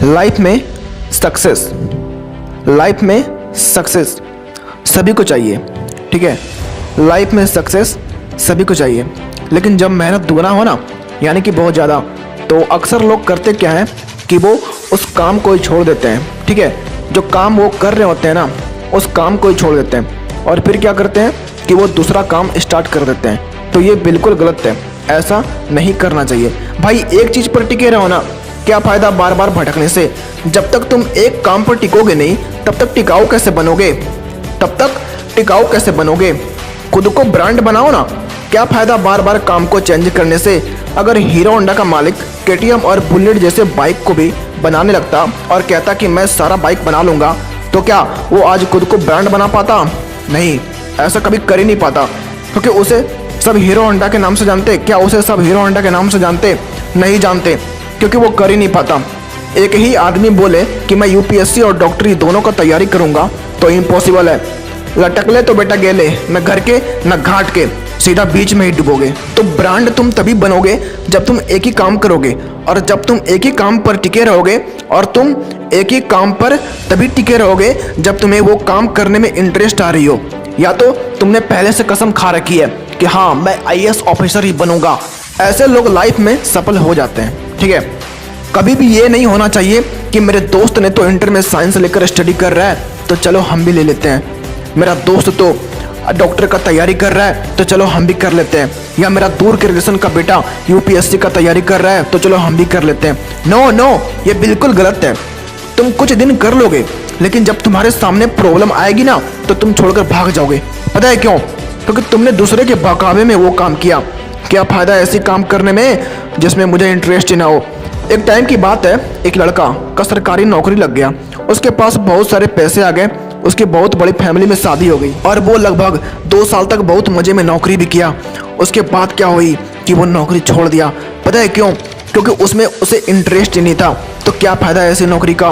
Life में success सभी को चाहिए, ठीक है। लाइफ में सक्सेस सभी को चाहिए, लेकिन जब मेहनत दुगना हो ना, यानी कि बहुत ज़्यादा, तो अक्सर लोग करते क्या हैं कि वो उस काम को ही छोड़ देते हैं, ठीक है। जो काम वो कर रहे होते हैं ना, उस काम को ही छोड़ देते हैं और फिर क्या करते हैं कि वो दूसरा काम स्टार्ट कर देते हैं। तो ये बिल्कुल गलत है, ऐसा नहीं करना चाहिए भाई। एक चीज़ पर टिके रहो ना, क्या फ़ायदा बार बार भटकने से। जब तक तुम एक काम पर टिकोगे नहीं, तब तक टिकाऊ कैसे बनोगे। खुद को ब्रांड बनाओ ना, क्या फ़ायदा बार बार काम को चेंज करने से। अगर हीरो होंडा का मालिक केटीएम और बुलेट जैसे बाइक को भी बनाने लगता और कहता कि मैं सारा बाइक बना लूँगा, तो क्या वो आज खुद को ब्रांड बना पाता? नहीं, ऐसा कभी कर ही नहीं पाता, क्योंकि उसे सब हीरो होंडा के नाम से जानते। क्या उसे सब हीरो होंडा के नाम से जानते? नहीं जानते, क्योंकि वो कर ही नहीं पाता। एक ही आदमी बोले कि मैं यूपीएससी और डॉक्टरी दोनों का तैयारी करूंगा, तो इम्पॉसिबल है। लटकले तो बेटा गेले, न घर के न घाट के, सीधा बीच में ही डूबोगे। तो ब्रांड तुम तभी बनोगे जब तुम एक ही काम करोगे, और जब तुम एक ही काम पर टिके रहोगे, और तुम एक ही काम पर तभी टिके रहोगे जब तुम्हें वो काम करने में इंटरेस्ट आ रही हो, या तो तुमने पहले से कसम खा रखी है कि हाँ मैं आईएएस ऑफिसर ही बनूंगा। ऐसे लोग लाइफ में सफल हो जाते हैं, ठीक है। कभी भी ये नहीं होना चाहिए कि मेरे दोस्त ने तो इंटर में साइंस लेकर स्टडी कर रहा है, तो चलो हम भी ले लेते हैं। मेरा दोस्त तो डॉक्टर का तैयारी कर रहा है, तो चलो हम भी कर लेते हैं। या मेरा दूर के रिलेशन का बेटा यूपीएससी का तैयारी कर रहा है, तो चलो हम भी कर लेते हैं। नो, ये बिल्कुल गलत है। तुम कुछ दिन कर लोगे, लेकिन जब तुम्हारे सामने प्रॉब्लम आएगी ना, तो तुम छोड़कर भाग जाओगे। पता है क्यों? क्योंकि तुमने दूसरे के बहकावे में वो काम किया। क्या फ़ायदा ऐसे काम करने में जिसमें मुझे इंटरेस्ट ही ना हो। एक टाइम की बात है, एक लड़का का सरकारी नौकरी लग गया, उसके पास बहुत सारे पैसे आ गए, उसकी बहुत बड़ी फैमिली में शादी हो गई, और वो लगभग 2 साल तक बहुत मज़े में नौकरी भी किया। उसके बाद क्या हुई कि वो नौकरी छोड़ दिया। पता है क्यों? क्योंकि उसमें उसे इंटरेस्ट ही नहीं था। तो क्या फ़ायदा ऐसी नौकरी का।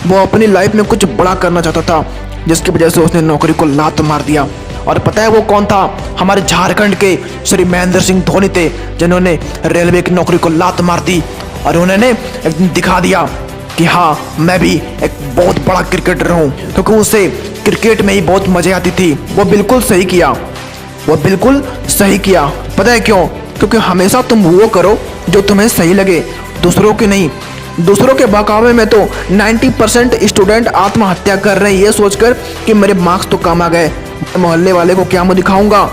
वो अपनी लाइफ में कुछ बड़ा करना चाहता था, जिसकी वजह से उसने नौकरी को लात मार दिया। और पता है वो कौन था? हमारे झारखंड के श्री महेंद्र सिंह धोनी थे, जिन्होंने रेलवे की नौकरी को लात मार दी, और उन्होंने एक दिन दिखा दिया कि हाँ मैं भी एक बहुत बड़ा क्रिकेटर हूँ, क्योंकि उसे क्रिकेट में ही बहुत मजे आती थी। वो बिल्कुल सही किया। पता है क्यों? क्योंकि हमेशा तुम वो करो जो तुम्हें सही लगे, दूसरों के नहीं। दूसरों के बहकावे में तो 90% स्टूडेंट आत्महत्या कर रहे हैं, ये सोचकर कि मेरे मार्क्स तो कम आ गए, मोहल्ले वाले को क्या मुँह दिखाऊंगा।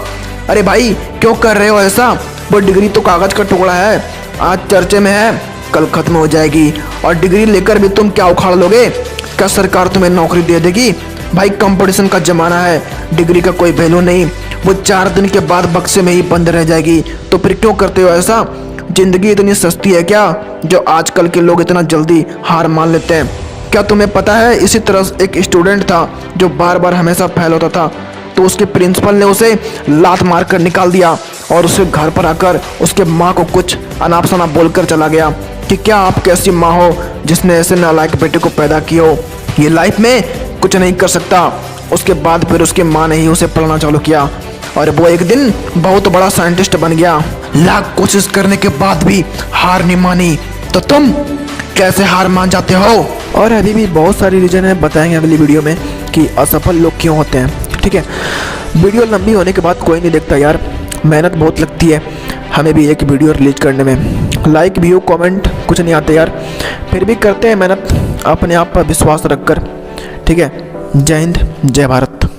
अरे भाई क्यों कर रहे हो ऐसा? वो डिग्री तो कागज का टुकड़ा है, आज चर्चे में है, कल खत्म हो जाएगी। और डिग्री लेकर भी तुम क्या उखाड़ लोगे? क्या सरकार तुम्हें नौकरी दे देगी? भाई कंपटीशन का ज़माना है, डिग्री का कोई वैल्यू नहीं, वो 4 दिन के बाद बक्से में ही बंद रह जाएगी। तो फिर क्यों करते हो ऐसा? जिंदगी इतनी सस्ती है क्या, जो आजकल के लोग इतना जल्दी हार मान लेते हैं? क्या तुम्हें पता है, इसी तरह एक स्टूडेंट था जो बार बार हमेशा फेल होता था, तो उसके प्रिंसिपल ने उसे लात मार कर निकाल दिया, और उसके घर पर आकर उसके माँ को कुछ अनाप शनाप बोलकर चला गया कि क्या आप कैसी माँ हो जिसने ऐसे नालायक बेटे को पैदा किया हो, ये लाइफ में कुछ नहीं कर सकता। उसके बाद फिर उसकी माँ ने ही उसे पढ़ाना चालू किया, और वो एक दिन बहुत बड़ा साइंटिस्ट बन गया। लाख कोशिश करने के बाद भी हार नहीं मानी, तो तुम कैसे हार मान जाते हो? और अभी भी बहुत सारी रीजन है, बताएंगे अगली वीडियो में कि असफल लोग क्यों होते हैं, ठीक है। वीडियो लंबी होने के बाद कोई नहीं देखता यार, मेहनत बहुत लगती है हमें भी एक वीडियो रिलीज करने में। लाइक व्यू कमेंट कुछ नहीं आते यार, फिर भी करते हैं मेहनत अपने आप पर विश्वास रखकर, ठीक है। जय हिंद, जय भारत।